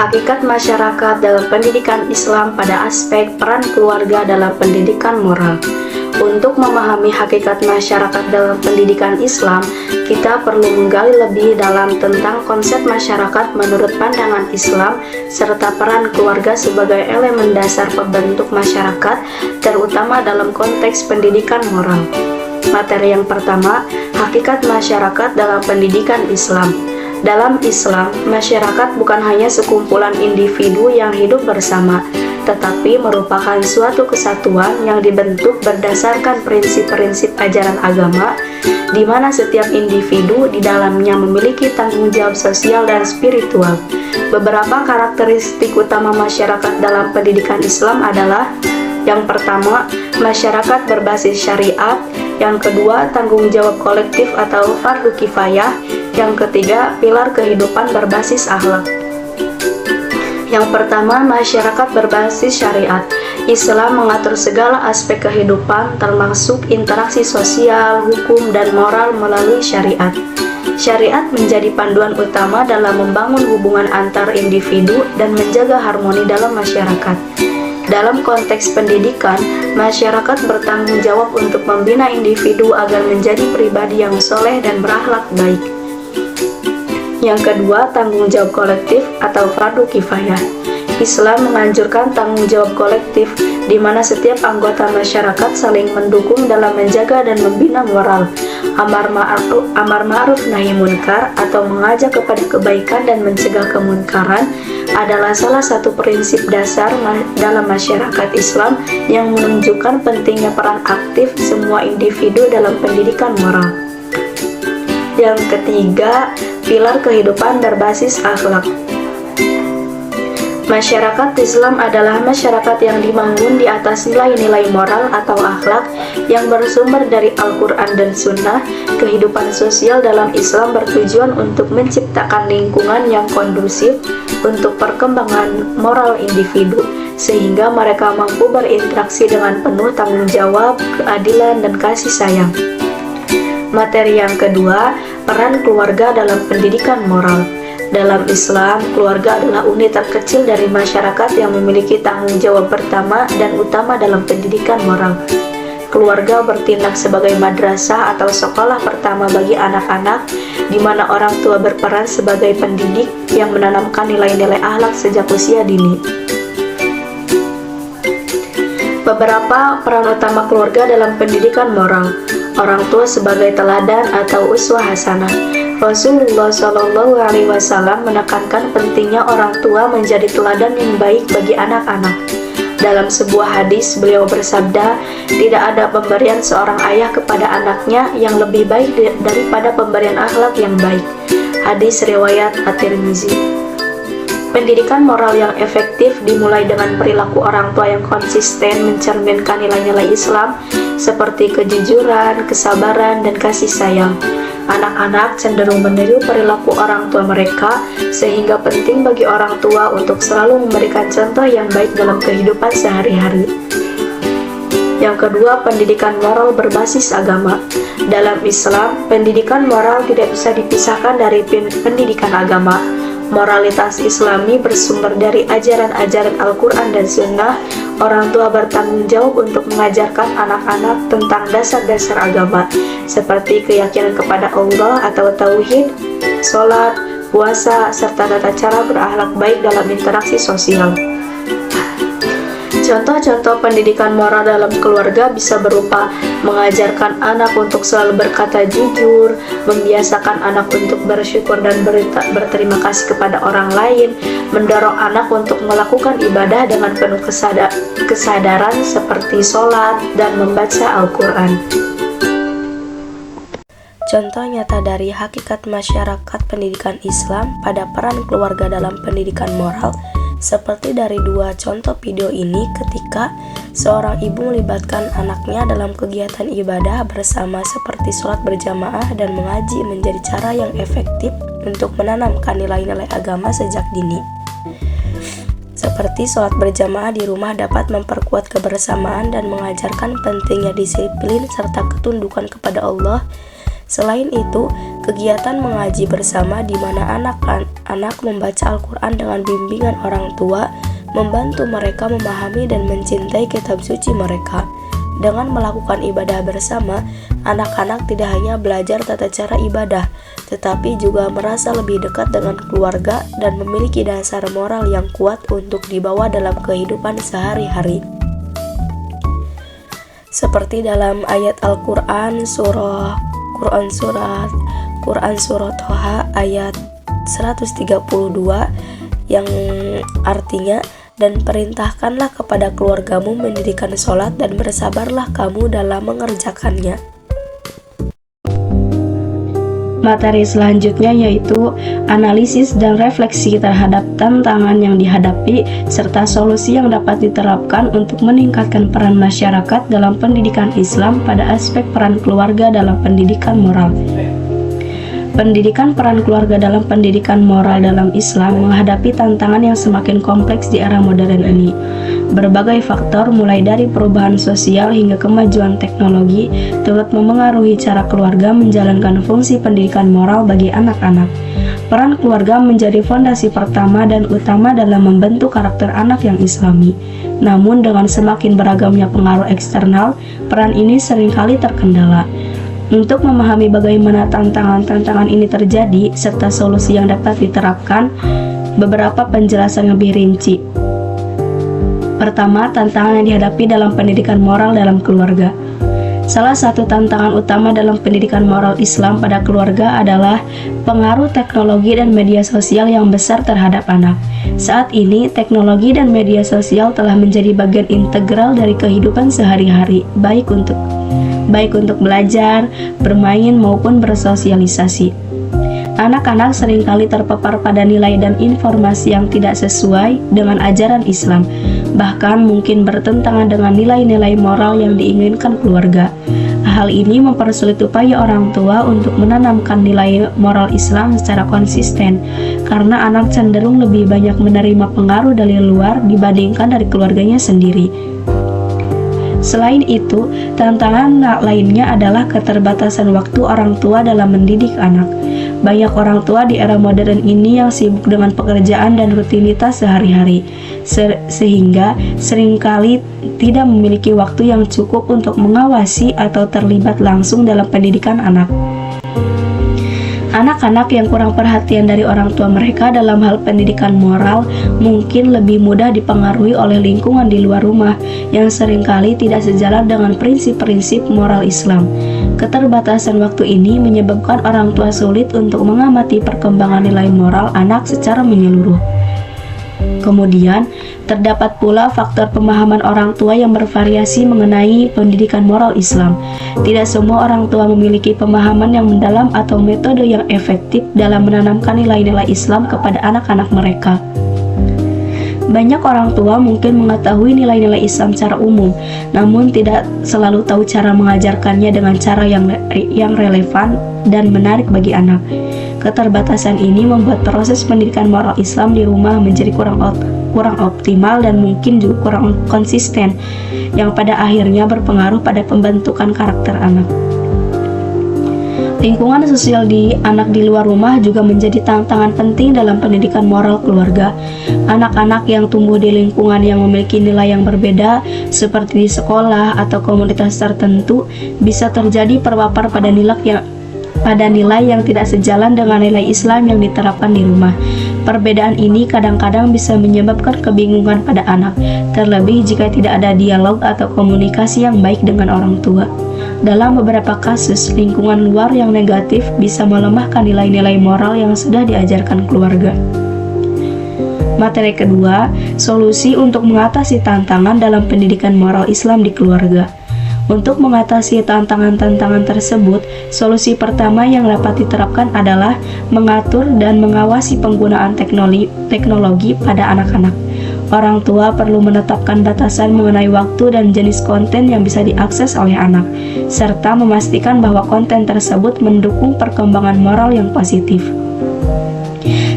Hakikat masyarakat dalam pendidikan Islam pada aspek peran keluarga dalam pendidikan moral. Untuk memahami hakikat masyarakat dalam pendidikan Islam, kita perlu menggali lebih dalam tentang konsep masyarakat menurut pandangan Islam, serta peran keluarga sebagai elemen dasar pembentuk masyarakat, terutama dalam konteks pendidikan moral. Materi yang pertama, hakikat masyarakat dalam pendidikan Islam. Dalam Islam, masyarakat bukan hanya sekumpulan individu yang hidup bersama, tetapi merupakan suatu kesatuan yang dibentuk berdasarkan prinsip-prinsip ajaran agama, di mana setiap individu di dalamnya memiliki tanggung jawab sosial dan spiritual. Beberapa karakteristik utama masyarakat dalam pendidikan Islam adalah: yang pertama, masyarakat berbasis syariat; yang kedua, tanggung jawab kolektif atau fardu kifayah; yang ketiga, pilar kehidupan berbasis akhlak. Yang pertama, masyarakat berbasis syariat. Islam mengatur segala aspek kehidupan, termasuk interaksi sosial, hukum, dan moral melalui syariat. Syariat menjadi panduan utama dalam membangun hubungan antar individu dan menjaga harmoni dalam masyarakat. Dalam konteks pendidikan, masyarakat bertanggung jawab untuk membina individu agar menjadi pribadi yang soleh dan berakhlak baik. Yang kedua, tanggung jawab kolektif atau fardu kifayah. Islam menganjurkan tanggung jawab kolektif, di mana setiap anggota masyarakat saling mendukung dalam menjaga dan membina moral. Amar ma'ruf nahi munkar atau mengajak kepada kebaikan dan mencegah kemunkaran adalah salah satu prinsip dasar dalam masyarakat Islam yang menunjukkan pentingnya peran aktif semua individu dalam pendidikan moral. Yang ketiga, pilar kehidupan berbasis akhlak. Masyarakat Islam adalah masyarakat yang dibangun di atas nilai-nilai moral atau akhlak yang bersumber dari Al-Quran dan Sunnah. Kehidupan sosial dalam Islam bertujuan untuk menciptakan lingkungan yang kondusif untuk perkembangan moral individu, sehingga mereka mampu berinteraksi dengan penuh tanggung jawab, keadilan, dan kasih sayang. Materi yang kedua, peran keluarga dalam pendidikan moral. Dalam Islam, keluarga adalah unit terkecil dari masyarakat yang memiliki tanggung jawab pertama dan utama dalam pendidikan moral. Keluarga bertindak sebagai madrasah atau sekolah pertama bagi anak-anak, di mana orang tua berperan sebagai pendidik yang menanamkan nilai-nilai akhlak sejak usia dini. Beberapa peran utama keluarga dalam pendidikan moral. Orang tua sebagai teladan atau uswah hasanah. Rasulullah SAW menekankan pentingnya orang tua menjadi teladan yang baik bagi anak-anak. Dalam sebuah hadis, beliau bersabda, "Tidak ada pemberian seorang ayah kepada anaknya yang lebih baik daripada pemberian akhlak yang baik." Hadis riwayat At-Tirmizi. Pendidikan moral yang efektif dimulai dengan perilaku orang tua yang konsisten mencerminkan nilai-nilai Islam seperti kejujuran, kesabaran, dan kasih sayang. Anak-anak cenderung meniru perilaku orang tua mereka, sehingga penting bagi orang tua untuk selalu memberikan contoh yang baik dalam kehidupan sehari-hari. Yang kedua, pendidikan moral berbasis agama. Dalam Islam, pendidikan moral tidak bisa dipisahkan dari pendidikan agama. Moralitas Islami bersumber dari ajaran-ajaran Al-Quran dan Sunnah. Orang tua bertanggung jawab untuk mengajarkan anak-anak tentang dasar-dasar agama, seperti keyakinan kepada Allah atau tauhid, sholat, puasa, serta tata cara berakhlak baik dalam interaksi sosial. Contoh-contoh pendidikan moral dalam keluarga bisa berupa mengajarkan anak untuk selalu berkata jujur, membiasakan anak untuk bersyukur dan berterima kasih kepada orang lain, mendorong anak untuk melakukan ibadah dengan penuh kesadaran seperti sholat dan membaca Al-Quran. Contoh nyata dari hakikat masyarakat pendidikan Islam pada peran keluarga dalam pendidikan moral seperti dari dua contoh video ini, ketika seorang ibu melibatkan anaknya dalam kegiatan ibadah bersama seperti sholat berjamaah dan mengaji menjadi cara yang efektif untuk menanamkan nilai-nilai agama sejak dini. Seperti sholat berjamaah di rumah dapat memperkuat kebersamaan dan mengajarkan pentingnya disiplin serta ketundukan kepada Allah, Selain itu, kegiatan mengaji bersama di mana anak-anak membaca Al-Quran dengan bimbingan orang tua membantu mereka memahami dan mencintai kitab suci mereka. Dengan melakukan ibadah bersama, anak-anak tidak hanya belajar tata cara ibadah, tetapi juga merasa lebih dekat dengan keluarga dan memiliki dasar moral yang kuat untuk dibawa dalam kehidupan sehari-hari. Seperti dalam ayat Al-Quran surah Toha ayat 132 yang artinya, dan perintahkanlah kepada keluargamu mendirikan sholat dan bersabarlah kamu dalam mengerjakannya. Materi selanjutnya yaitu analisis dan refleksi terhadap tantangan yang dihadapi serta solusi yang dapat diterapkan untuk meningkatkan peran masyarakat dalam pendidikan Islam pada aspek peran keluarga dalam pendidikan moral. Pendidikan peran keluarga dalam pendidikan moral dalam Islam menghadapi tantangan yang semakin kompleks di era modern ini. Berbagai faktor mulai dari perubahan sosial hingga kemajuan teknologi turut memengaruhi cara keluarga menjalankan fungsi pendidikan moral bagi anak-anak. Peran keluarga menjadi fondasi pertama dan utama dalam membentuk karakter anak yang islami. Namun dengan semakin beragamnya pengaruh eksternal, peran ini seringkali terkendala. Untuk memahami bagaimana tantangan-tantangan ini terjadi serta solusi yang dapat diterapkan, beberapa penjelasan lebih rinci. Pertama, tantangan yang dihadapi dalam pendidikan moral dalam keluarga. Salah satu tantangan utama dalam pendidikan moral Islam pada keluarga adalah pengaruh teknologi dan media sosial yang besar terhadap anak. Saat ini, teknologi dan media sosial telah menjadi bagian integral dari kehidupan sehari-hari, baik untuk belajar, bermain, maupun bersosialisasi. Anak-anak seringkali terpapar pada nilai dan informasi yang tidak sesuai dengan ajaran Islam, bahkan mungkin bertentangan dengan nilai-nilai moral yang diinginkan keluarga. Hal ini mempersulit upaya orang tua untuk menanamkan nilai moral Islam secara konsisten, karena anak cenderung lebih banyak menerima pengaruh dari luar dibandingkan dari keluarganya sendiri. Selain itu, tantangan lainnya adalah keterbatasan waktu orang tua dalam mendidik anak. Banyak orang tua di era modern ini yang sibuk dengan pekerjaan dan rutinitas sehari-hari, sehingga seringkali tidak memiliki waktu yang cukup untuk mengawasi atau terlibat langsung dalam pendidikan anak. Anak-anak yang kurang perhatian dari orang tua mereka dalam hal pendidikan moral mungkin lebih mudah dipengaruhi oleh lingkungan di luar rumah yang seringkali tidak sejalan dengan prinsip-prinsip moral Islam. Keterbatasan waktu ini menyebabkan orang tua sulit untuk mengamati perkembangan nilai moral anak secara menyeluruh. Kemudian, terdapat pula faktor pemahaman orang tua yang bervariasi mengenai pendidikan moral Islam. Tidak semua orang tua memiliki pemahaman yang mendalam atau metode yang efektif dalam menanamkan nilai-nilai Islam kepada anak-anak mereka. Banyak orang tua mungkin mengetahui nilai-nilai Islam secara umum, namun tidak selalu tahu cara mengajarkannya dengan cara yang relevan dan menarik bagi anak. Keterbatasan ini membuat proses pendidikan moral Islam di rumah menjadi kurang optimal dan mungkin juga kurang konsisten, yang pada akhirnya berpengaruh pada pembentukan karakter anak. Lingkungan sosial anak di luar rumah juga menjadi tantangan penting dalam pendidikan moral keluarga. Anak-anak yang tumbuh di lingkungan yang memiliki nilai yang berbeda, seperti di sekolah atau komunitas tertentu, bisa terjadi terpapar pada nilai yang tidak sejalan dengan nilai Islam yang diterapkan di rumah. Perbedaan ini kadang-kadang bisa menyebabkan kebingungan pada anak, terlebih jika tidak ada dialog atau komunikasi yang baik dengan orang tua. Dalam beberapa kasus, lingkungan luar yang negatif bisa melemahkan nilai-nilai moral yang sudah diajarkan keluarga. Materi kedua, solusi untuk mengatasi tantangan dalam pendidikan moral Islam di keluarga. Untuk mengatasi tantangan-tantangan tersebut, solusi pertama yang dapat diterapkan adalah mengatur dan mengawasi penggunaan teknologi pada anak-anak. Orang tua perlu menetapkan batasan mengenai waktu dan jenis konten yang bisa diakses oleh anak, serta memastikan bahwa konten tersebut mendukung perkembangan moral yang positif.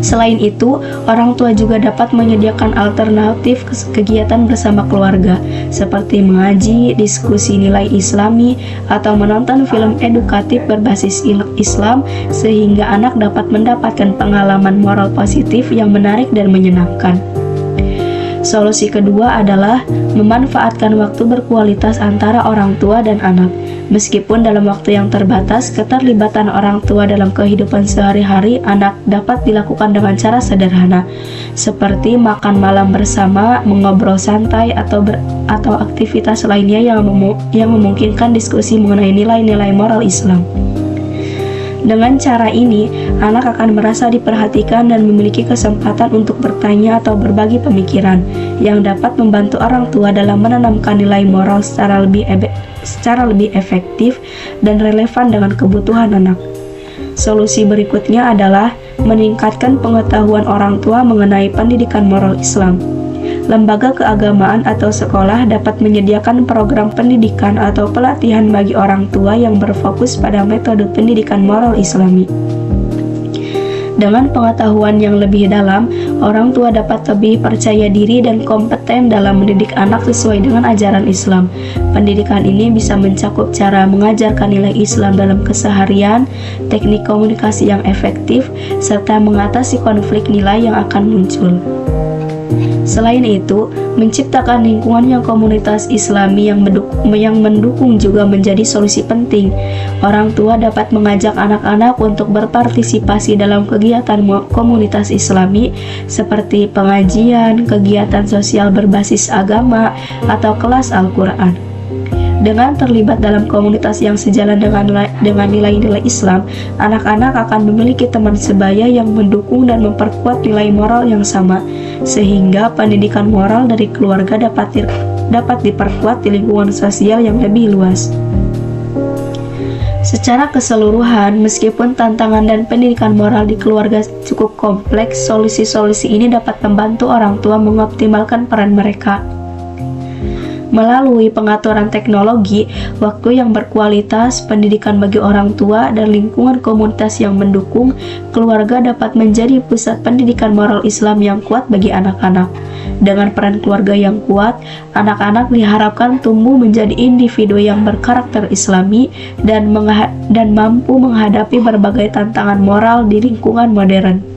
Selain itu, orang tua juga dapat menyediakan alternatif kegiatan bersama keluarga, seperti mengaji, diskusi nilai Islami, atau menonton film edukatif berbasis Islam, sehingga anak dapat mendapatkan pengalaman moral positif yang menarik dan menyenangkan. Solusi kedua adalah memanfaatkan waktu berkualitas antara orang tua dan anak. Meskipun dalam waktu yang terbatas, keterlibatan orang tua dalam kehidupan sehari-hari anak dapat dilakukan dengan cara sederhana, seperti makan malam bersama, mengobrol santai, atau aktivitas lainnya yang memungkinkan diskusi mengenai nilai-nilai moral Islam. Dengan cara ini, anak akan merasa diperhatikan dan memiliki kesempatan untuk bertanya atau berbagi pemikiran, yang dapat membantu orang tua dalam menanamkan nilai moral secara lebih efektif dan relevan dengan kebutuhan anak. Solusi berikutnya adalah meningkatkan pengetahuan orang tua mengenai pendidikan moral Islam. Lembaga keagamaan atau sekolah dapat menyediakan program pendidikan atau pelatihan bagi orang tua yang berfokus pada metode pendidikan moral Islami. Dengan pengetahuan yang lebih dalam, orang tua dapat lebih percaya diri dan kompeten dalam mendidik anak sesuai dengan ajaran Islam. Pendidikan ini bisa mencakup cara mengajarkan nilai Islam dalam keseharian, teknik komunikasi yang efektif, serta mengatasi konflik nilai yang akan muncul. Selain itu, menciptakan lingkungan yang komunitas Islami yang mendukung juga menjadi solusi penting. Orang tua dapat mengajak anak-anak untuk berpartisipasi dalam kegiatan komunitas Islami seperti pengajian, kegiatan sosial berbasis agama, atau kelas Al-Quran. Dengan terlibat dalam komunitas yang sejalan dengan nilai-nilai Islam, anak-anak akan memiliki teman sebaya yang mendukung dan memperkuat nilai moral yang sama, sehingga pendidikan moral dari keluarga dapat diperkuat di lingkungan sosial yang lebih luas. Secara keseluruhan, meskipun tantangan dan pendidikan moral di keluarga cukup kompleks, solusi-solusi ini dapat membantu orang tua mengoptimalkan peran mereka. Melalui pengaturan teknologi, waktu yang berkualitas, pendidikan bagi orang tua, dan lingkungan komunitas yang mendukung, keluarga dapat menjadi pusat pendidikan moral Islam yang kuat bagi anak-anak. Dengan peran keluarga yang kuat, anak-anak diharapkan tumbuh menjadi individu yang berkarakter Islami dan mampu menghadapi berbagai tantangan moral di lingkungan modern.